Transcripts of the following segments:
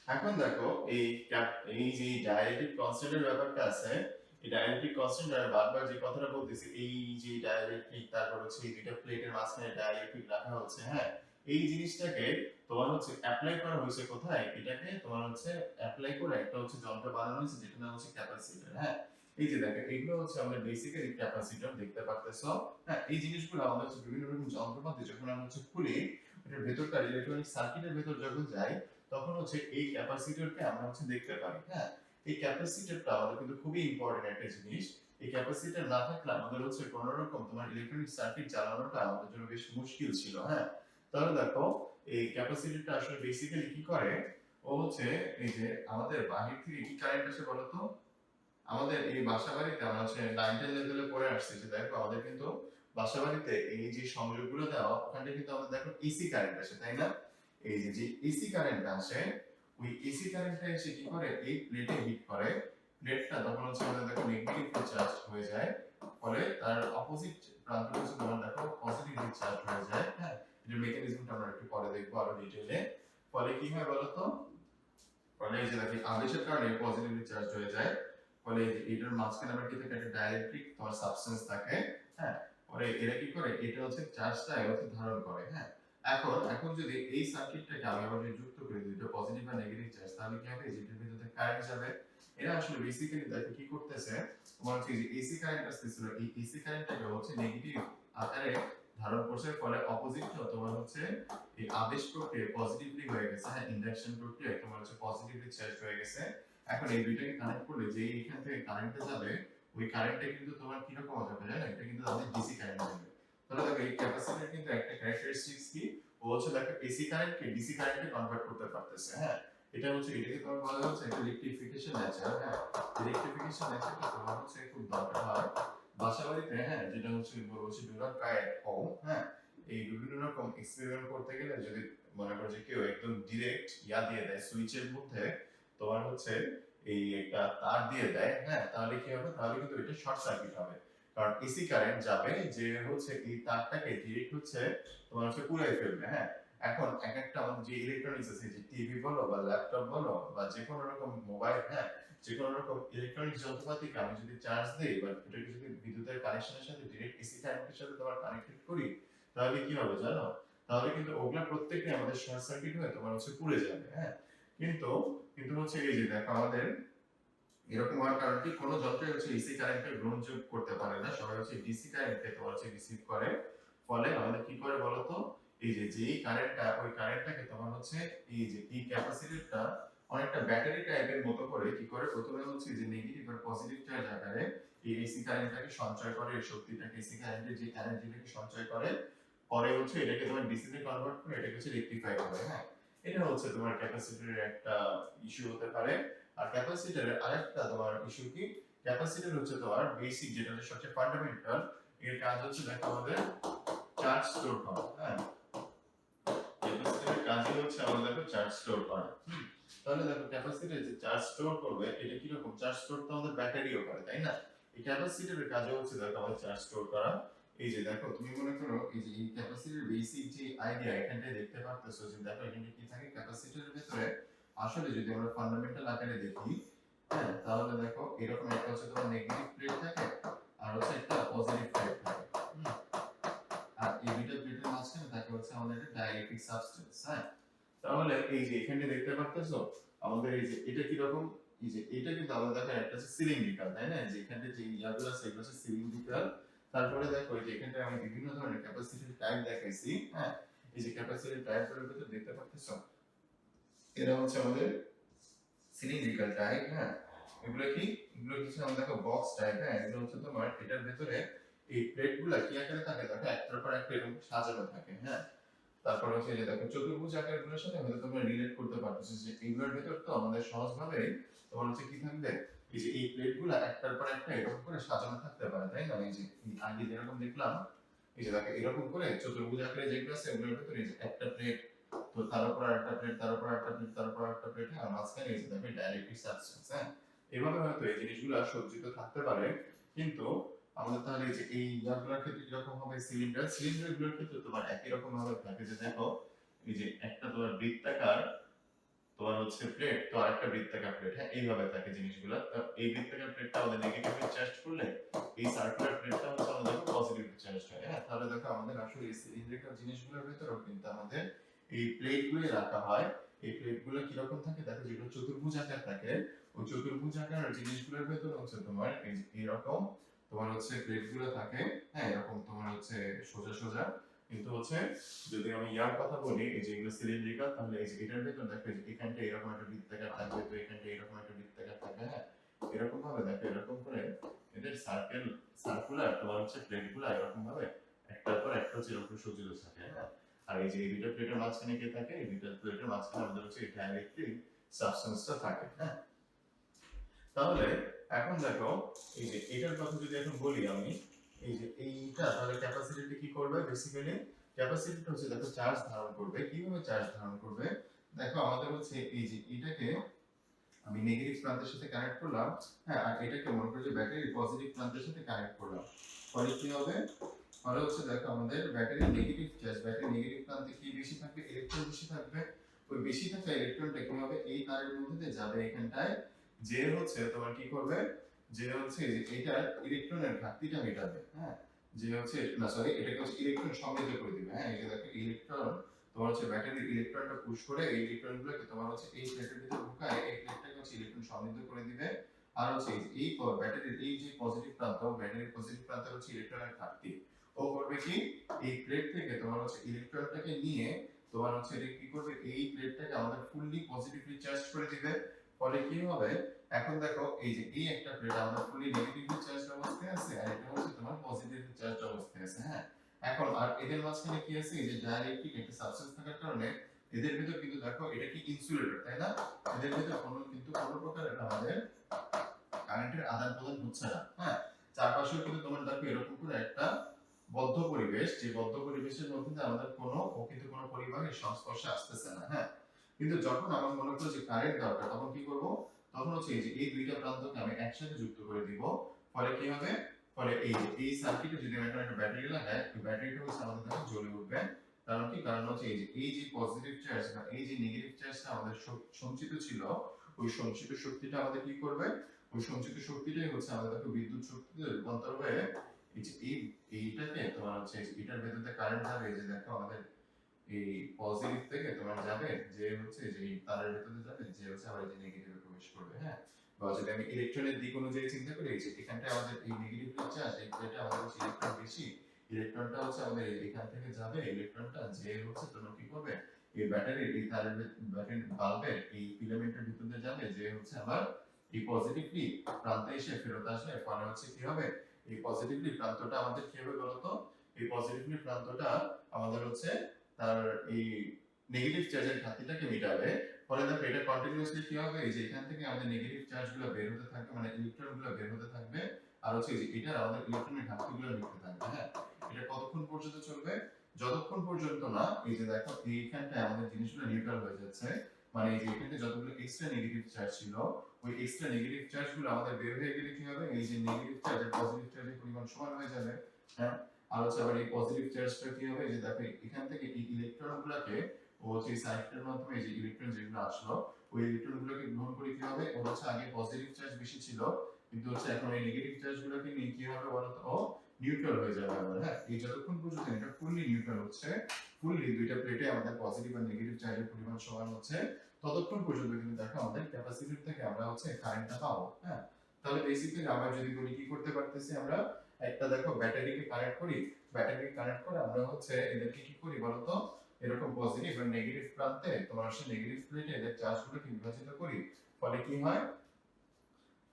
এখন দেখো এই যে ডাইলেকট্রিক কনস্ট্যান্টের ব্যাপারটা আছে, এই ডাইলেকট্রিক কনস্ট্যান্ট আর বারবার যে কথাটা বলতেছি, এই যে ডাইলেকট্রিক, তারপর হচ্ছে এই দুইটা প্লেটের মাঝখানে ডাইলেকট্রিক রাখা হচ্ছে, হ্যাঁ, এই জিনিসটাকে তোমার হচ্ছে অ্যাপ্লাই করা হয়েছে কোথায়, এটাকে তোমার হচ্ছে অ্যাপ্লাই করে একটা হচ্ছে যন্ত্র বানানো হয়েছে যেটা নাম হচ্ছে ক্যাপাসিটর। হ্যাঁ, এই যে দেখো এগুলো হচ্ছে আমরা বেসিক্যালি ক্যাপাসিটর দেখতে পারতেছো। হ্যাঁ, এই জিনিসগুলো আমাদের হচ্ছে বিভিন্ন রকম যন্ত্রপাতি যখন আমরা হচ্ছে খুলি, এটার ভেতরকার ইলেকট্রনিক সার্কিটের ভেতর যখন যাই, তখন হচ্ছে এই ক্যাপাসিটরকে আমরা হচ্ছে দেখতে পারি। হ্যাঁ, এই ক্যাপাসিটরটা আমাদের কিন্তু খুবই ইম্পর্টেন্ট একটা জিনিস। এই ক্যাপাসিটর না থাকলে আমাদের হচ্ছে কোনো রকম তোমার ইলেকট্রনিক সার্কিট চালানোটা আমাদের জন্য বেশ মুশকিল ছিল। হ্যাঁ, তাহলে দেখো এই ক্যাপাসিটরটা আসলে বেসিক্যালি কি করে, ও হচ্ছে এই যে আমাদের বাহির থেকে কি কারেন্ট আসে বলতো, আমাদের এই বাসা বাড়িতে আমরা হচ্ছে 9 লেভেলে পড়ে আসছি যে দেখো আমাদের কিন্তু বাসা বাড়িতে এই যে সংযোগগুলো দেওয়া, ওখানে কিন্তু আমাদের দেখো এসি কারেন্ট আসে, তাই না? এই যে যে এসি কারেন্ট আসে, ওই এসি কারেন্টটা এসে কি করে, এই প্লেটে হিট করে, প্লেটটা তখন হচ্ছে আমাদের দেখো নেগেটিভলি চার্জ হয়ে যায়, ফলে তার অপোজিট প্রান্তটা হচ্ছে তোমার দেখো পজিটিভলি চার্জ হয়ে যায়। হ্যাঁ, এর মেকানিজমটা আমরা একটু পরে দেখবো আরো ডিটেইলে। ফলে কি হয় বলতো, ফলে এই যে দেখো আবেশের কারণে পজিটিভলি চার্জ হয়ে যায়, ফলে এটার মাঝখানে আবার কি থাকে, একটা ডাইলেকট্রিক তোমার সাবস্টেন্স থাকে। হ্যাঁ, পরে এরা কি করে, এটা হচ্ছে চার্জটা হচ্ছে ধারণ করে। হ্যাঁ, এখন এখন যদি এই সার্কিটটাকে আমি আবার যদি যুক্ত করি দুটো পজিটিভ আর নেগেটিভ চার্জ, তাহলে কি হবে, যেটার ভিতরে কারেন্ট যাবে। এরা আসলে বেসিক্যালি দেখো কি করতেছে, তোমার হচ্ছে যে এসি কারেন্ট আসতেছিল, এই এসি কারেন্টটাকে হচ্ছে নেগেটিভ আকারে ধারণ করছে, ফলে অপোজিটটা তোমার হচ্ছে এই আবেশ প্রক্রিয়া পজিটিভলি হয়ে গেছে। হ্যাঁ, ইন্ডাকশন প্রক্রিয়া তোমার হচ্ছে পজিটিভলি চার্জ হয়ে গেছে। এখন এই দুইটাকে কানেক্ট করলে যে এখান থেকে কারেন্টটা যাবে, ওই কারেন্টটা কিন্তু তোমার কি রকম হবে জানো, এটা কিন্তু আমাদের ডিসি কারেন্ট যাবে। তাহলে দেখো এই ক্যাপাসিটর কিন্তু একটা ক্যারেক্টারিস্টিক্স কি, ও হচ্ছে দেখো এসি কারেন্টকে ডিসি কারেন্টে কনভার্ট করতে পারতেছে। হ্যাঁ, এটা হচ্ছে এটাকে তোমার বলা হচ্ছে একটা ইলেকট্রিফিকেশন নেচার। হ্যাঁ, ইলেকট্রিফিকেশন নেচারটা তোমার হচ্ছে খুব দরকার হয় বাসা বাড়িতে। হ্যাঁ, যেটা হচ্ছে বলবো হচ্ছে do not try at home. হ্যাঁ, এই বিভিন্ন রকম এক্সপেরিমেন্ট করতে গেলে যদি মনে করো যে কেউ একদম ডিরেক্ট ইয়া দিয়ে দেয় সুইচের মধ্যে, তোমার হচ্ছে এই একটা তার দিয়ে দেয়, হ্যাঁ, তাহলে কি হবে, তাহলে কিন্তু এটা শর্ট সার্কিট হবে। কারণ এসি কারেন্ট যাবে যে হচ্ছে এই তারটাকে ডিরেক্ট হচ্ছে তোমার হচ্ছে পুড়াই ফেলবে। হ্যাঁ, এখন এক একটা আমাদের যে ইলেকট্রনিক্স আছে, যে টিভি বলো বা ল্যাপটপ বলো বা যে কোনো রকম মোবাইল, হ্যাঁ, যে কোনো রকম ইলেকট্রনিক যন্ত্রপাতিকে আমি যদি চার্জ দিই বা এটাকে যদি বিদ্যুতের কানেকশনের সাথে ডিরেক্ট এসি কারেন্টের সাথে তোমার কানেক্টেড করি, তাহলে কি হবে জানো, তাহলে কিন্তু ওগুলা প্রত্যেকটা আমাদের শর্ট সার্কিট হয়ে তোমার হচ্ছে পুড়ে যাবে। হ্যাঁ, কিন্তু কিন্তু হচ্ছে এই যে দেখো আমাদের এরকম হওয়ার কারণ কি, কোনো যন্ত্রে হচ্ছে এসি কারেন্টকে গ্রহণ করতে পারে না, সবাই হচ্ছে ডিসি কারেন্টকে তোমার হচ্ছে রিসিভ করে। ফলে আমাদের কি করে বলতো, এই যে যেই কারেন্টটা, ওই কারেন্টটাকে তোমার হচ্ছে এই যে এই ক্যাপাসিটরটা অনেকটা ব্যাটারি টাইপের মতো করে কি করে, প্রথমে হচ্ছে যে নেগেটিভ আর পজিটিভ চার্জ আকারে এই এসি কারেন্টটাকে সঞ্চয় করে, এই শক্তিটাকে এসি কারেন্টের যে এনার্জিটাকে সঞ্চয় করে, পরে হচ্ছে এটাকে তোমার ডিসি তে কনভার্ট করে এটাকে হচ্ছে রেকটিফাই করে। হ্যাঁ, এটা হচ্ছে তোমার ক্যাপাসিটরের একটা ইস্যু হতে পারে। আর ক্যাপাসিটরের আরেকটা তোমার ইস্যু কি, ক্যাপাসিটর হচ্ছে তোমার বেসিক যেটা হচ্ছে সবচেয়ে ফান্ডামেন্টাল, এর কাজ হচ্ছে দেখো আমাদের চার্জ স্টোর করা। হ্যাঁ, ক্যাপাসিটরের কাজই হচ্ছে আমাদের দেখো চার্জ স্টোর করা। তাহলে দেখো ক্যাপাসিটর যে চার্জ স্টোর করবে, এটা কি রকম, চার্জ স্টোর তো আমাদের ব্যাটারিও করে, তাই না? এই ক্যাপাসিটরের কাজও হচ্ছে দেখো আমাদের চার্জ স্টোর করা। এই যে দেখো তুমি মনে করো এই যে এই ক্যাপাসিটরের বেসিক যে আইডিয়া এখানটায় দেখতে পারতেছো, যে দেখো এখানে কি থাকে ক্যাপাসিটরের ভিতরে, আসলে যদি আমরা ফান্ডামেন্টাল আকারে দেখি, হ্যাঁ, তাহলে দেখো এরকম একটা হচ্ছে তোমার নেগেটিভ প্লেট থাকে আর হচ্ছে একটা পজিটিভ প্লেট থাকে। আর এই দুইটা প্লেটের মাঝখানে থাকে হচ্ছে আমাদের একটা ডাইইলেকট্রিক সাবস্টেন্স। হ্যাঁ, তাহলে এই যে এখানে দেখতে পারতেছো আমাদের এই যে এটা কি রকম, এই যে এটা কিন্তু আমাদের দেখো একটা হচ্ছে সিলিন্ড্রিক্যাল, তাই না? যে এখানে যে ইয়াগুলো আছে এগুলো হচ্ছে সিলিন্ড্রিক্যাল। তারপরে দেখো এই যে এখানে আমি বিভিন্ন ধরনের ক্যাপাসিটির টাইপ দেখাইছি। হ্যাঁ, এই যে ক্যাপাসিটির টাইপগুলোর ভিতর দেখতে পারতেছো, এরা হচ্ছে আমাদের সিলিন্ড্রিক্যাল টাইপ। হ্যাঁ, এগুলো কি, এগুলো হচ্ছে আমাদের দেখো বক্স টাইপ। হ্যাঁ, এগুলো হচ্ছে তোমার এটার ভিতরে এই প্লেটগুলো কি আকারে থাকে দেখো, একটার পর একটা এরকম সাজানো থাকে। হ্যাঁ, তারপর হচ্ছে যে দেখো চতুর্ভুজ আকারগুলোর সাথে হয়তো তোমরা রিলেট করতে পারতেছো, যে এগুলোর ভেতর তো আমাদের সহজভাবে তোমার হচ্ছে কি থাকবে, এই যে এই প্লেটগুলো একটার পর একটা এরকম করে সাজানো থাকতে পারে, তাই না? এই যে আগে যেরকম দেখলাম, এই যে দেখো এরকম করে চতুর্ভুজ আকারে যেগুলো আছে ওগুলোর ভেতরে এই যে একটা প্লেট, তো তার উপর আরেকটা প্লেট, তার উপর আরেকটা প্লেট, তার উপর আরেকটা প্লেট, আর মাঝখানে এই যে দেখো ডাইরেক্টলি সাবস্টেন্স। হ্যাঁ, এভাবে হয়তো এই জিনিসগুলো সজ্জিত থাকতে পারে। কিন্তু আমাদের তাহলে এই যে এই ইয়াগুলোর ক্ষেত্রে কিরকম হবে, সিলিন্ডারগুলোর ক্ষেত্রে তোমার একই রকম ভাবে থাকে, যে দেখো এই যে একটা তোমার বৃত্তাকার তোমার হচ্ছে প্লেট, তো আরেকটা বৃত্তাকার প্লেট, হ্যাঁ এইভাবে থাকে জিনিসগুলো। তো এই বৃত্তাকার প্লেটটা আমাদের নেগেটিভলি চার্জ করলে এই সার্কুলার প্লেটটা হচ্ছে আমাদের পজিটিভলি চার্জ হয়। হ্যাঁ তাহলে দেখো আমাদের আসলে এই সিলিন্ড্রিক্যাল জিনিসগুলোর ভিতরেও কিন্তু আমাদের এই প্লেটগুলোই রাখা হয়। এই প্লেটগুলো কিরকম থাকে দেখো, যেগুলো চতুর্ভুজ আকার থাকে ওই চতুর্ভুজ আকার জিনিসগুলোর ভিতরে হচ্ছে তোমার এই এরকম তোমার হচ্ছে প্লেটগুলো থাকে। হ্যাঁ এরকম তোমার হচ্ছে সোজা সোজা, কিন্তু হচ্ছে যদি আমি ইয়ার কথা বলি এই যে এগুলো সিলিন্ড্রিক্যাল, তাহলে এই যে এটার ভিতর দেখো যে এখানটা এরকম একটা বৃত্তাকার থাকবে, তো এখানটা এরকম একটা বৃত্তাকার থাকবে। হ্যাঁ এরকম ভাবে দেখো, এরকম করে এদের সার্কুলার তোমার হচ্ছে প্লেটগুলো এরকম ভাবে একটার পর একটা হচ্ছে এরকম সজ্জিত থাকে। হ্যাঁ আর এই যে এই দুটো প্লেটের মাঝখানে কে থাকে, এই দুটো প্লেটের মাঝখানে আমাদের হচ্ছে ডাইইলেকট্রিক সাবস্টেন্সটা থাকে। হ্যাঁ তাহলে এখন দেখো এই যে এটার কথা যদি এখন বলি আমি, এই যে এইটা তাহলে ক্যাপাসিটিতে কি করবে, বেসিক্যালি ক্যাপাসিটিটা হচ্ছে দেখো চার্জ ধারণ করবে। কিভাবে চার্জ ধারণ করবে দেখো, আমাদের হচ্ছে এই যে এটাকে আমি নেগেটিভ প্রান্তের সাথে কানেক্ট করলাম। হ্যাঁ আর এটাকে মনে করি যে ব্যাটারির পজিটিভ প্রান্তের সাথে কানেক্ট করলাম। ফলে কি হবে, ফলে হচ্ছে দেখো আমাদের ব্যাটারির নেগেটিভ চার্জ, ব্যাটারির নেগেটিভ প্রান্তে কি বেশি থাকবে, ইলেকট্রন বেশি থাকবে। ওই বেশি থাকা ইলেকট্রনটা কি হবে, এই তারের মধ্যে দিয়ে যাবে এখানটায়, যে হচ্ছে তোমার কি করবে, যে হচ্ছে যে এটা ইলেকট্রনের ঘাটতিটা মেটাবে। হ্যাঁ যে হচ্ছে না সরি, এটাকে হচ্ছে ইলেকট্রন সমৃদ্ধ করে দিবে। হ্যাঁ এই যে দেখো ইলেকট্রন তোমার হচ্ছে ব্যাটারির ইলেকট্রনটা পুশ করে এই ইলেকট্রনগুলোকে তোমার হচ্ছে এই প্লেটের ভিতরে ঢুকায় এই প্লেটটাকে হচ্ছে ইলেকট্রন সমৃদ্ধ করে দিবে। আর হচ্ছে এই ব্যাটারির এই যে পজিটিভ প্রান্ত, ব্যাটারির পজিটিভ প্রান্ত হচ্ছে ইলেকট্রনের ঘাটতি। ও করবে কি, এই প্লেট থেকে তোমার হচ্ছে ইলেকট্রনটাকে নিয়ে তোমার হচ্ছে এটা কি করবে, এই প্লেটটাকে আমাদের ফুললি পজিটিভলি চার্জ করে দিবে। ফলে কি হবে, এখন দেখো এই যে এই একটা প্লেট আমাদের ফুললি নেগেটিভলি চার্জ অবস্থায় আছে আর এটা হচ্ছে তোমার পজিটিভলি চার্জ অবস্থায় আছে। হ্যাঁ এখন আর এদের মাঝখানে কি আছে, এই যে ডাইইলেকট্রিক একটা সাবস্টেন্স থাকার কারণে এদের ভিতর কিন্তু দেখো এটা কি ইনসুলেটর, তাই না? এদের ভিতর কোনো প্রকারের আমাদের কারেন্টের আদান প্রদান হচ্ছে না। হ্যাঁ চারপাশেও কিন্তু তোমার দেখো এরকম করে একটা বদ্ধ পরিবেশ, যে বদ্ধ পরিবেশের মধ্যে আমাদের কোনো কোনো পরিবাহের সংস্পর্শে আসতেছে না। হ্যাঁ কিন্তু যখন আমার মনে করো যে কারেন্ট দরকার, তখন কি করব, তখন হচ্ছে এই যে এই দুইটা প্রান্তকে আমি একসাথে যুক্ত করে দিব। ফলে কি হবে, ফলে এই যে এই সার্কিটে যদি আমি একটা ব্যাটারি লাগাই, এই ব্যাটারিটা হচ্ছে আমাদের দেখো জ্বলে উঠবে। কারণ কি, কারণ হচ্ছে এই যে পজিটিভ চার্জ বা এই যে নেগেটিভ চার্জটা আমাদের সঞ্চিত ছিল, ওই সঞ্চিত শক্তিটা আমাদের কি করবে, ওই সঞ্চিত শক্তিটাই হচ্ছে আমাদের দেখো বিদ্যুৎ শক্তিতে রূপান্তর হয়ে এই যে এইটাকে তোমার হচ্ছে এটার ভেতরে কারেন্ট যাবে, এই যে দেখো আমাদের এই পজিটিভ থেকে তোমার যাবে যে হচ্ছে যে এই তারের ভেতরে যাবে, যে হচ্ছে আবার যে নেগেটিভে প্রবেশ করবে। হ্যাঁ বা যদি আমি ইলেকট্রনের দিক অনুযায়ী চিন্তা করি, যে এখানটা আমাদের এই নেগেটিভ চার্জ, এই প্লেটে আমাদের হচ্ছে ইলেকট্রন বেশি, ইলেকট্রনটা হচ্ছে আমাদের এখান থেকে যাবে, ইলেকট্রনটা যে হচ্ছে তোমার কি করবে, এই ব্যাটারির এই তারের ব্যাটারির বাল্বের এই ফিলামেন্টের ভিতরে যাবে, যে হচ্ছে আবার এই পজিটিভলি প্রান্তে এসে ফেরত আসবে। ফলে হচ্ছে কি হবে, এই পজিটিভলি প্রান্তটা আমাদের কি হবে বলতো, এই পজিটিভলি প্রান্তটা আমাদের হচ্ছে তার এই নেগেটিভ চার্জের ঘাটতিটাকে মেটাবে। ফলে দেখো এটা কন্টিনিউয়াসলি কি হবে, এই যে এখান থেকে আমাদের নেগেটিভ চার্জগুলো বের হতে থাকবে, মানে ইলেকট্রনগুলো বের হতে থাকবে। আর হচ্ছে এই যে এটা আমাদের ইলেকট্রনের ঘাটতিগুলো মিটতে থাকবে। হ্যাঁ এটা কতক্ষণ পর্যন্ত চলবে, যতক্ষণ পর্যন্ত না এই যে দেখো এইখানটায় আমাদের জিনিসগুলো নিউট্রাল হয়ে যাচ্ছে। মানে এই যে এখানে যতগুলো এক্সট্রা নেগেটিভ চার্জ ছিল, ওই এক্সট্রা নেগেটিভ চার্জগুলো আমাদের বের হয়ে গেলে কি হবে, এই যে নেগেটিভ চার্জ আর পজিটিভ চার্জের পরিমাণ সমান হয়ে যাবে। হ্যাঁ আর হচ্ছে আবার এই পজিটিভ চার্জটা কি হবে, যে দেখো এখান থেকে এই ইলেকট্রনগুলোকে ও হচ্ছে এই সার্কিটের মাধ্যমে এই যে ইলেকট্রন যেগুলো আসলো, ওই ইলেকট্রনগুলোকে গ্রহণ করে কি হবে, ওর হচ্ছে আগে পজিটিভ চার্জ বেশি ছিল, কিন্তু হচ্ছে এখন এই নেগেটিভ চার্জগুলোকে নিয়ে কি হবে বলতো, ও নিউট্রাল হয়ে যাবে আবার। হ্যাঁ এই যতক্ষণ পর্যন্ত এটা ফুললি নিউট্রাল হচ্ছে, ফুললি দুইটা প্লেটে আমাদের পজিটিভ আর নেগেটিভ চার্জের পরিমাণ সমান হচ্ছে, ততক্ষণ পর্যন্ত কিন্তু দেখো আমাদের ক্যাপাসিটর থেকে আমরা হচ্ছে কারেন্টটা পাবো। হ্যাঁ তাহলে বেসিক্যালি আমরা যদি বলি কি করতে পারতেছি, আমরা একটা দেখো ব্যাটারিকে কানেক্ট করি, ব্যাটারিকে কানেক্ট করে আমরা হচ্ছে এদেরকে কি করি বলতো, এরকম পজিটিভ আর নেগেটিভ প্রান্তে তোমার হচ্ছে নেগেটিভ প্লেটে এদের চার্জগুলোকে বিভাজিত করি। ফলে কি হয়,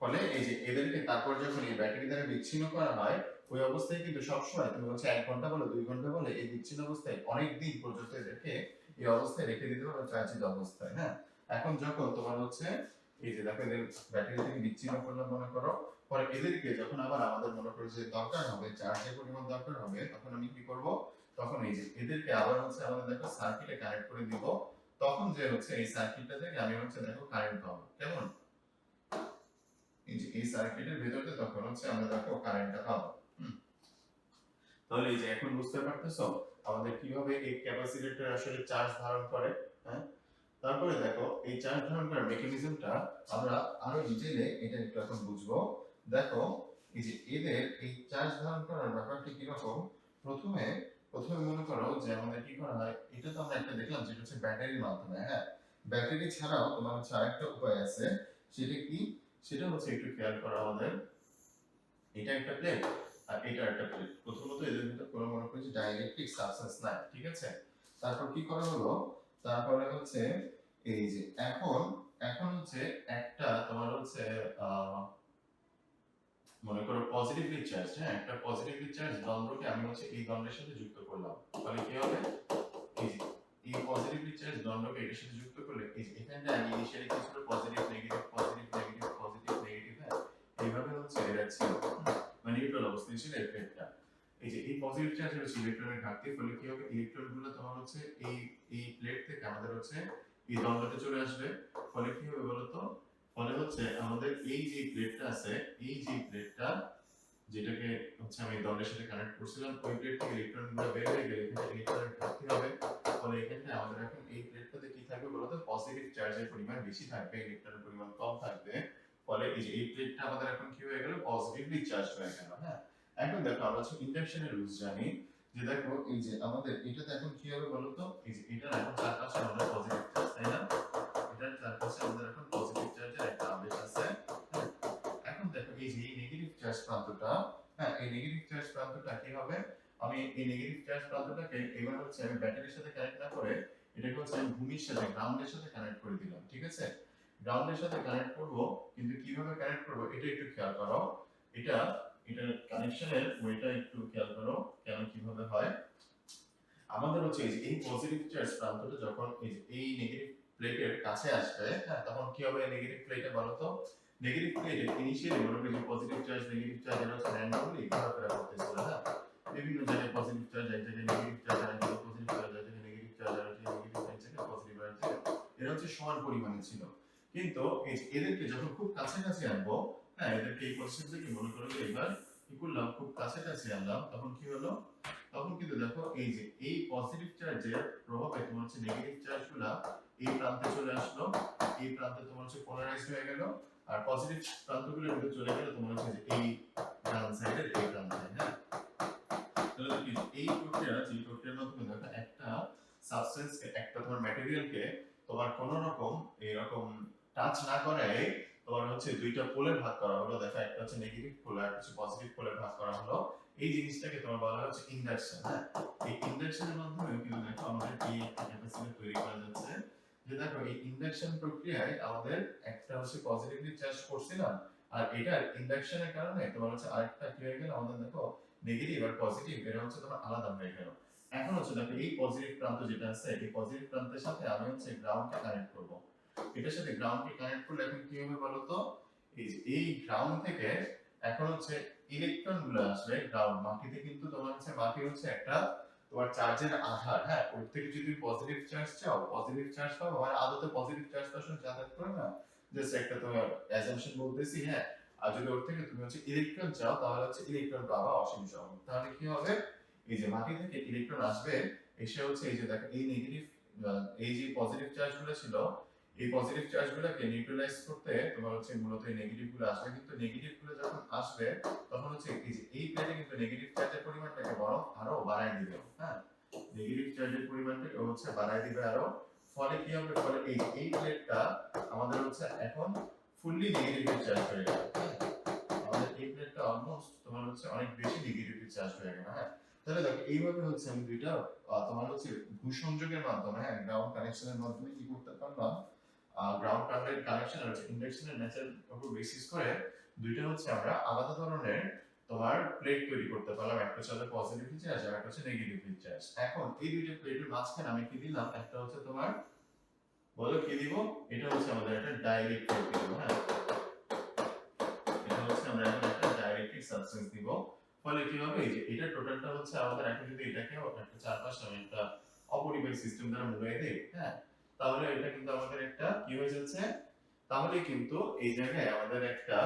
ফলে এই যে এদেরকে তারপর যখন এই ব্যাটারি দ্বারা বিচ্ছিন্ন করা হয়, ওই অবস্থায় কিন্তু সবসময় তুমি হচ্ছে 1 ঘন্টা বলে 2 ঘন্টা বলে এই বিচ্ছিন্ন অবস্থায় অনেক দিন পর্যন্ত এদেরকে এই অবস্থায় রেখে দিতে পারো চার্জিত অবস্থায়। হ্যাঁ এখন যখন তোমার হচ্ছে এই যে দেখো এদের ব্যাটারি থেকে বিচ্ছিন্ন করলাম মনে করো, পরে এদেরকে যখন আবার আমাদের মনে করো যে দরকার হবে, চার্জের পরিমাণ দরকার হবে, তখন আমি কি করব, তখন এই যে এদেরকে আবার হচ্ছে আমাদের দেখো সার্কিটে কানেক্ট করে দিব। তখন যে হচ্ছে এই সার্কিটটা থেকে আমি হচ্ছে দেখো কারেন্ট পাবো। কেমন, এই যে এই সার্কিটের ভেতরে তখন হচ্ছে আমরা দেখো কারেন্টটা পাবো। তাহলে এই যে এখন বুঝতে পারতেছো আমাদের কিভাবে এই ক্যাপাসিটর আসলে চার্জ ধারণ করে। হ্যাঁ তারপরে দেখো এই চার্জ ধারণ করার মেকানিজমটা আমরা আরো ডিটেইলে এটা একটু এখন বুঝবো। দেখো এই যে এদের এই চার্জ ধারণ করার ব্যাপারটা কিরকম। প্রথমে প্রথমে মনে করো যে আমাদের কি করা হয়, এটা তো আমরা একটা দেখলাম যেটা হচ্ছে ব্যাটারির মাধ্যমে। হ্যাঁ, ব্যাটারি ছাড়াও তোমার হচ্ছে আরেকটা উপায় আছে। সেটা কি? সেটা হচ্ছে একটু খেয়াল করা আমাদের। এটা একটা প্লেট আর এটা একটা প্লেট। প্রথমত এদের ভিতর কোনো মনে করি যে ডাইইলেকট্রিক সাবস্টেন্স নাই, ঠিক আছে। তারপর কি করা হলো, তারপরে হচ্ছে এই যে এখন এখন হচ্ছে একটা তোমার হচ্ছে মনে করো পজিটিভলি চার্জ, হ্যাঁ একটা পজিটিভলি চার্জ দ্বন্দ্বকে আমি হচ্ছে এই দ্বন্দ্বের সাথে যুক্ত করলাম। তাহলে কি হবে, এই যে এই পজিটিভলি চার্জ দ্বন্দ্বকে এটার সাথে যুক্ত করলে এই যে এখানটা আগে ইনিশিয়ালি কি ছিল, positive negative positive negative positive negative. হ্যাঁ, এইভাবে হচ্ছে এটা ছিল, মানে নিউট্রাল অবস্থায় ছিল এই প্লেটটা। এই যে এই পজিটিভ চার্জ হচ্ছে ইলেকট্রনের ঘাটতি, ফলে কি হবে, ইলেকট্রনগুলো তোমার হচ্ছে এই এই প্লেট থেকে আমাদের হচ্ছে এই দ্বন্দ্বতে চলে আসবে। ফলে কি হবে বলতো, ফলে হচ্ছে আমাদের এই যে প্লেটটা আছে, এই যে প্লেটটা যেটাকে হচ্ছে আমি দ্বন্দ্বের সাথে কানেক্ট করছিলাম, ওই প্লেট থেকে ইলেকট্রনগুলো বের হয়ে গেলে এখানে ইলেকট্রনের ঘাটতি হবে। ফলে এখানে আমাদের এখন এই প্লেটটাতে কি থাকবে বলতো, পজিটিভ চার্জের পরিমাণ বেশি থাকবে, ইলেকট্রনের পরিমাণ কম থাকবে। ফলে এই যে এই প্লেটটা আমাদের এখন কি হয়ে গেল, পজিটিভলি চার্জ হয়ে গেল। হ্যাঁ, এখন দেখো আমরা হচ্ছে ইন্ডাকশনের রুলস জানি, যে দেখো এই যে আমাদের এটাতে এখন কি হবে বলতো, এই যে এটার এখন চারপাশে আমাদের পজিটিভ চার্জ, তাই না? এটার চারপাশে আমাদের এখন পজিটিভ চার্জের একটা আবেশ আছে। হ্যাঁ, এখন দেখো এই যে নেগেটিভ চার্জ প্রান্তটা, হ্যাঁ এই নেগেটিভ চার্জ প্রান্তটা কি হবে, আমি এই নেগেটিভ চার্জ প্রান্তটাকে এবার হচ্ছে আমি ব্যাটারির সাথে কানেক্ট না করে এটাকে হচ্ছে আমি ভূমির সাথে গ্রাউন্ডের সাথে কানেক্ট করে দিলাম, ঠিক আছে। গ্রাউন্ডের সাথে কানেক্ট করব, কিন্তু কিভাবে কানেক্ট করব এটা একটু খেয়াল করো। এটা এটা কানেকশনের ওয়েটা একটু খেয়াল করো কেন কিভাবে হয়। আমাদের হচ্ছে এই যে এই পজিটিভ চার্জ প্রান্তটা যখন এই যে এই নেগেটিভ প্লেটের কাছে আসবে, হ্যাঁ তখন কি হবে নেগেটিভ প্লেটে বলো তো, নেগেটিভ প্লেটে ইনিশিয়ালি মনে করি যে পজিটিভ চার্জ নেগেটিভ চার্জ এর হচ্ছে র্যান্ডমলি ঘোরাফেরা করতেছিল। হ্যাঁ, বিভিন্ন জায়গায় পজিটিভ চার্জ, এক জায়গায় নেগেটিভ চার্জ, আর এক জায়গায় পজিটিভ চার্জ, এক জায়গায় নেগেটিভ চার্জ, আর এক জায়গায় নেগেটিভ, এক জায়গায় পজিটিভ, আর এক জায়গায় এরা হচ্ছে সমান পরিমাণে ছিল। কিন্তু এই যে এদেরকে যখন খুব কাছাকাছি আনবো, হ্যাঁ এদেরকে এই পজিশন থেকে মনে করো যে এবার কি করলাম, খুব কাছাকাছি আনলাম, তখন কি হলো, তখন কিন্তু দেখো এই যে এই পজিটিভ চার্জের প্রভাবে তোমার হচ্ছে নেগেটিভ চার্জগুলো এই প্রান্তে চলে আসলো, এই প্রান্তে তোমার হচ্ছে পোলারাইজড হয়ে গেল, আর পজিটিভ প্রান্তগুলো কিন্তু চলে গেল তোমার হচ্ছে যে এই ডান সাইডের এই প্রান্তে। হ্যাঁ, তাহলে কি এই প্রক্রিয়া, যে প্রক্রিয়ার মাধ্যমে দেখো একটা সাবস্টেন্সকে, একটা তোমার ম্যাটেরিয়ালকে তোমার কোনো রকম এরকম টাচ না করায় তোমার হচ্ছে দুইটা পোলে ভাগ করা হলো। দেখো একটা হচ্ছে নেগেটিভ পোল আর একটা হচ্ছে পজিটিভ পোলে ভাগ করা হলো। এই জিনিসটাকে তোমার বলা হচ্ছে ইন্ডাকশন। হ্যাঁ, এই ইন্ডাকশনের মাধ্যমে কিন্তু দেখো আমাদের এই একটা ক্যাপাসিটর তৈরি করা যাচ্ছে। যে দেখো এই ইন্ডাকশন প্রক্রিয়ায় আমাদের একটা হচ্ছে পজিটিভলি চার্জ করছিলাম, আর এটার ইন্ডাকশনের কারণে তোমার হচ্ছে আরেকটা কি হয়ে গেল আমাদের, দেখো নেগেটিভ আর পজিটিভ এরা হচ্ছে তোমার আলাদা হয়ে গেল। এখন হচ্ছে দেখো এই পজিটিভ প্রান্ত যেটা আছে, এই পজিটিভ প্রান্তের সাথে আমি হচ্ছে গ্রাউন্ডকে কানেক্ট করব। এটার সাথে গ্রাউন্ডকে কানেক্ট করলে এখন কি হবে বলো তো, এই যে এই গ্রাউন্ড থেকে এখন হচ্ছে ইলেকট্রন গুলো আসবে গ্রাউন্ড, মাটিতে কিন্তু তোমার হচ্ছে মাটি হচ্ছে একটা তোমার চার্জের আধার। হ্যাঁ, ওর থেকে যদি পজিটিভ চার্জ চাও, পজিটিভ চার্জ পাবো, মানে আদতে পজিটিভ চার্জ তো আসলে যাতায়াত করে না, জাস্ট একটা তোমার অ্যাজাম্পশন বলতেছি। হ্যাঁ, আর যদি ওর থেকে তুমি হচ্ছে ইলেকট্রন চাও তাহলে হচ্ছে ইলেকট্রন পাবা অসীম সংখ্যক। তাহলে কি হবে, এই যে মাটি থেকে ইলেকট্রন আসবে, এসে হচ্ছে এই যে দেখো এই নেগেটিভ, এই যে পজিটিভ চার্জ গুলো ছিল, এই পজিটিভ চার্জ গুলোকে নিউট্রালাইজ করতে তোমার হচ্ছে মূলত এই নেগেটিভ গুলো আসবে। কিন্তু নেগেটিভ গুলো যখন আসবে তখন হচ্ছে এই যে এই প্লেটে কিন্তু নেগেটিভ চার্জের পরিমাণটাকে বরং আরো বাড়ায় দিবে। হ্যাঁ, নেগেটিভ চার্জের পরিমাণটাকে হচ্ছে বাড়ায় দিবে আরো। ফলে কি হবে, ফলে এই প্লেটটা আমাদের হচ্ছে এখন ফুললি নেগেটিভ চার্জ হয়ে গেল। হ্যাঁ, আমাদের এই প্লেটটা অলমোস্ট তোমার হচ্ছে অনেক বেশি নেগেটিভ চার্জ হয়ে গেল। হ্যাঁ, তাহলে দেখো এইভাবে হচ্ছে আমি দুইটা তোমার হচ্ছে ভূসংযোগের মাধ্যমে, হ্যাঁ গ্রাউন্ড কানেকশনের মাধ্যমে কি করতে পারলাম, গ্রাউন্ড কানেকশন আর হচ্ছে ইন্ডাকশনের ন্যাচারাল উপর বেসিস করে দুইটা হচ্ছে আমরা আলাদা ধরনের তোমার প্লেট তৈরি করতে পারলাম। একটা হচ্ছে পজিটিভ চার্জ আর একটা হচ্ছে নেগেটিভ চার্জ। এখন এই দুইটা প্লেটের মাঝখানে আমি কি দিলাম, একটা হচ্ছে তোমার বলো কি দিব, এটা হচ্ছে আমাদের একটা ডাইইলেকট্রিক দিব। হ্যাঁ, এটা হচ্ছে আমরা এখন একটা ডাইইলেকট্রিক সাবস্টেন্স দিব। ফলে কি হবে, এই যে এটা টোটালটা হচ্ছে আমাদের এখন যদি এটাকে একটা চারপাশে আমি একটা অপরিবাহী সিস্টেম দ্বারা মুড়াই দেই, হ্যাঁ তাহলে এটা কিন্তু আমাদের একটা কি হয়ে যাচ্ছে, তাহলে কিন্তু এই জায়গায় আমাদের একটা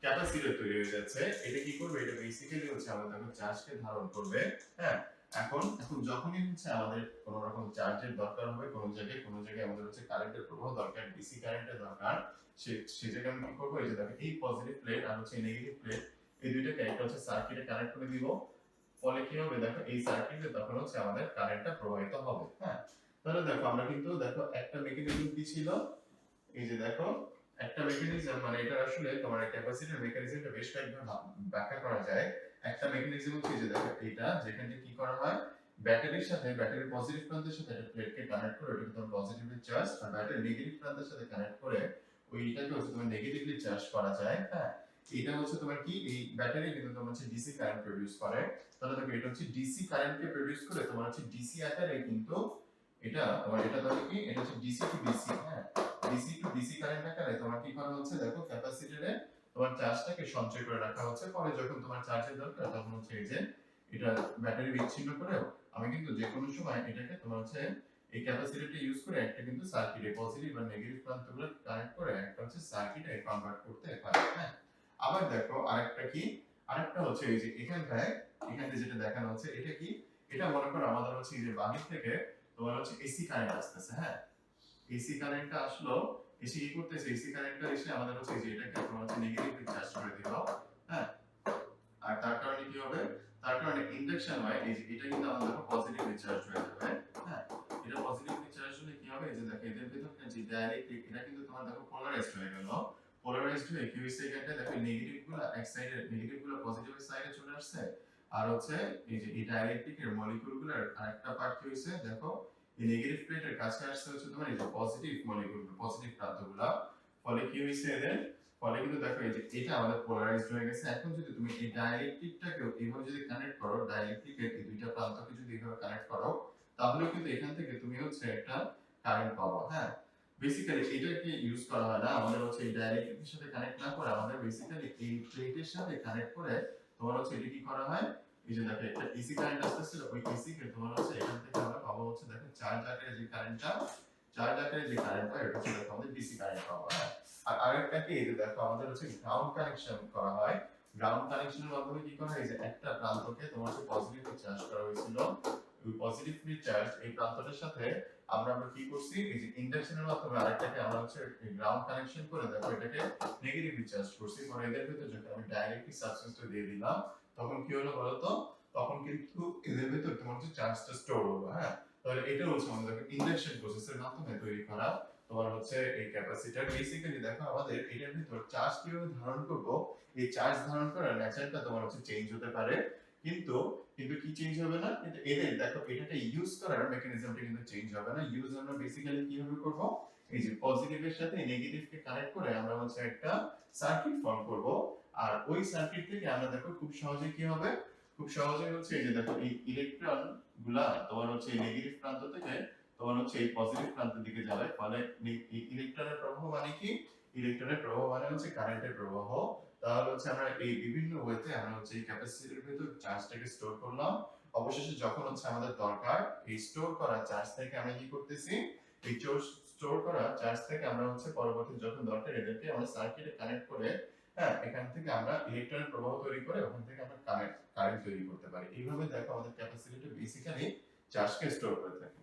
ক্যাপাসিটর তৈরি হয়ে যাচ্ছে। এটা কি করবে, এটা বেসিক্যালি হচ্ছে আমাদের চার্জকে ধারণ করবে। হ্যাঁ, এখন যখনই হচ্ছে আমাদের কোনো রকম চার্জের দরকার হবে কোনো জায়গায় আমাদের হচ্ছে কারেন্টের প্রবাহ দরকার, ডিসি কারেন্টের দরকার, সে জায়গায় আমি কি করবো, এই যে দেখো এই পজিটিভ প্লেট আর হচ্ছে নেগেটিভ প্লেট এই দুইটাকে একটা হচ্ছে সার্কিটে কানেক্ট করে দিব। ফলে কি হবে দেখো এই সার্কিটে তখন হচ্ছে আমাদের কারেন্টটা প্রবাহিত হবে। হ্যাঁ, তাহলে দেখো আমরা কিন্তু দেখো একটা মেকানিজম কি ছিল, এই যে দেখো একটা মেকানিজম মানে এটা আসলে তোমার ক্যাপাসিটর মেকানিজমটা বেশ কয়েকবার ব্যাখ্যা করা যায়। একটা মেকানিজম হচ্ছে যে দেখো এইটা যেখানে কি করা হয়, ব্যাটারির সাথে ব্যাটারির পজিটিভ প্রান্তের সাথে একটা প্লেটকে কানেক্ট করে ওটাকে তোমার পজিটিভলি চার্জ, আর ব্যাটারির নেগেটিভ প্রান্তের সাথে কানেক্ট করে ওইটাকে হচ্ছে তোমার নেগেটিভলি চার্জ করা যায়। হ্যাঁ, এটা হচ্ছে তোমার কি এই ব্যাটারি কিন্তু তোমার হচ্ছে ডিসি কারেন্ট প্রোডিউস করে। তাহলে দেখো এটা হচ্ছে ডিসি কারেন্টকে প্রোডিউস করে তোমার হচ্ছে ডিসি আকারে কিন্তু এটা তোমার এটা তাহলে কি এটা হচ্ছে ডিসি টু ডিসি। হ্যাঁ, ডিসি টু ডিসি কারেন্ট আকারে তোমার কি করা হচ্ছে দেখো ক্যাপাসিটরে তোমার চার্জটাকে সঞ্চয় করে রাখা হচ্ছে, পরে যখন তোমার চার্জের দরকার তখন হচ্ছে এই যে এটা ব্যাটারি বিচ্ছিন্ন করেও আমি কিন্তু যে কোনো সময় এটাকে তোমার হচ্ছে এই ক্যাপাসিটরটা ইউজ করে একটা কিন্তু সার্কিটে পজিটিভ আর নেগেটিভ প্রান্তগুলো কানেক্ট করে একটা হচ্ছে সার্কিটে কনভার্ট করতে পারে। হ্যাঁ, আবার দেখো আরেকটা হচ্ছে এই যে এখানে যেটা দেখানো হচ্ছে এটা কি, এটা মনে করো আমাদের হচ্ছে এই যে বাহির থেকে তোমার হচ্ছে এসি কারেন্ট আসতেছে। হ্যাঁ, এসি কারেন্টটা আসলো, এসে কি করতেছে এসি কারেন্টটা এসে আমাদের হচ্ছে যে এটাকে তোমার হচ্ছে নেগেটিভলি চার্জ করে দিল। হ্যাঁ, আর তার কারণে কি হবে, তার কারণে ইন্ডাকশন হয় এই যে এটা কিন্তু আমাদের পজিটিভলি চার্জ হয়ে যাবে। হ্যাঁ, এটা পজিটিভলি চার্জ হলে কি হবে, এই যে দেখো এদের ভিতরে যে ডাইরেক্টলি এটা কিন্তু তোমার দেখো পোলারাইজড হয়ে গেল। পোলারাইজড হয়ে কি হইছে এখানটা দেখো নেগেটিভ গুলো এক সাইডে, নেগেটিভ গুলো পজিটিভের সাইডে চলে আসছে। আর হচ্ছে এই যে এই ডাইরেক্ট্রিকের মলিকিউল গুলোর আরেকটা পার্ট কি হইছে দেখো এই নেগেটিভ প্লেটের কাছে আসছে হচ্ছে তোমার এই যে পজিটিভ মলিকিউল, পজিটিভ প্রান্তগুলো। ফলে কি হইছে এদের, ফলে কিন্তু দেখো এই যে এটা আমাদের পোলারাইজড হয়ে গেছে। এখন যদি তুমি এই ডাইরেক্ট্রিকটাকে এইভাবে যদি কানেক্ট করো, ডাইরেক্ট্রিকের এই দুইটা প্রান্তকে যদি এইভাবে কানেক্ট করো, তাহলে কিন্তু এখান থেকে তুমি হচ্ছে একটা কারেন্ট পাবা। হ্যাঁ, বেসিক্যালি এটাকে ইউজ করা হয় না, আমাদের হচ্ছে এই ডাইরেক্ট্রিকের সাথে কানেক্ট না করে আমাদের বেসিক্যালি এই প্লেটের সাথে কানেক্ট করে তোমার হচ্ছে এটা কি করা হয়, এই যে দেখো একটা এসি কারেন্ট আসতেছিল, ওই এসি কে তোমার হচ্ছে এখান থেকে আমরা পাবো হচ্ছে দেখো চার্জ আকারে যে কারেন্টটা, চার্জ আকারে যে কারেন্ট পাই এটা হচ্ছে দেখো আমাদের ডিসি কারেন্ট পাবো। হ্যাঁ, আর আরেকটা কি এই যে দেখো আমাদের হচ্ছে গ্রাউন্ড কানেকশন করা হয়। গ্রাউন্ড কানেকশনের মাধ্যমে কি করা হয়, যে একটা প্রান্তকে তোমার হচ্ছে পজিটিভলি চার্জ করা হয়েছিল, ওই পজিটিভলি চার্জ এই প্রান্তটার সাথে আমরা কি করছি, এই যে ইন্ডাকশনের মাধ্যমে আরেকটাকে আমরা হচ্ছে গ্রাউন্ড কানেকশন করে দেখো এটাকে নেগেটিভলি চার্জ করছি। পরে এদের ভিতরে যখন আমি ডাইরেক্টলি সাবস্টেন্সটা দিয়ে দিলাম তখন কি হলো বলতো, তখন কিন্তু এদের ভিতর তোমার হচ্ছে চার্জটা স্টোর হলো। হ্যাঁ, তাহলে এটা হচ্ছে আমাদের ইন্ডাকশন প্রসেসের মাধ্যমে তৈরি করা তোমার হচ্ছে এই ক্যাপাসিটর। বেসিক্যালি দেখো আমাদের এটার ভিতর চার্জ কিভাবে ধারণ করব, এই চার্জ ধারণ করার নেচারটা তোমার হচ্ছে চেঞ্জ হতে পারে, কিন্তু কি চেঞ্জ হবে না, কিন্তু এদের দেখো এটাকে ইউজ করার মেকানিজমটা কিন্তু চেঞ্জ হবে না। ইউজ আমরা বেসিক্যালি কিভাবে করব, এই যে পজিটিভের সাথে নেগেটিভকে কানেক্ট করে আমরা হচ্ছে একটা সার্কিট ফর্ম করব। আর ওই সার্কিট থেকে আমরা দেখো খুব সহজে কি হবে, খুব সহজে হচ্ছে এই যে দেখো এই ইলেকট্রন গুলা তোমার হচ্ছে এই নেগেটিভ প্রান্ত থেকে তোমার হচ্ছে এই পজিটিভ প্রান্তের দিকে যাবে। ফলে ইলেকট্রনের প্রবাহ মানে কি, ইলেকট্রনের প্রবাহ মানে হচ্ছে কারেন্টের প্রবাহ। তাহলে হচ্ছে আমরা এই বিভিন্ন ওয়েতে আমরা হচ্ছে এই ক্যাপাসিটরের ভিতর চার্জটাকে স্টোর করলাম। অবশেষে যখন হচ্ছে আমাদের দরকার এই স্টোর করা চার্জ থেকে আমরা কি করতেছি, এই স্টোর করা চার্জ থেকে আমরা হচ্ছে পরবর্তী যখন দরকার এদেরকে আমরা সার্কিটে কানেক্ট করে, হ্যাঁ, এখান থেকে আমরা ইলেকট্রনের প্রবাহ তৈরি করে ওখান থেকে আমরা কারেন্ট তৈরি করতে পারি। এইভাবে দেখো আমাদের ক্যাপাসিটরটা বেসিক্যালি চার্জকে স্টোর করে থাকে।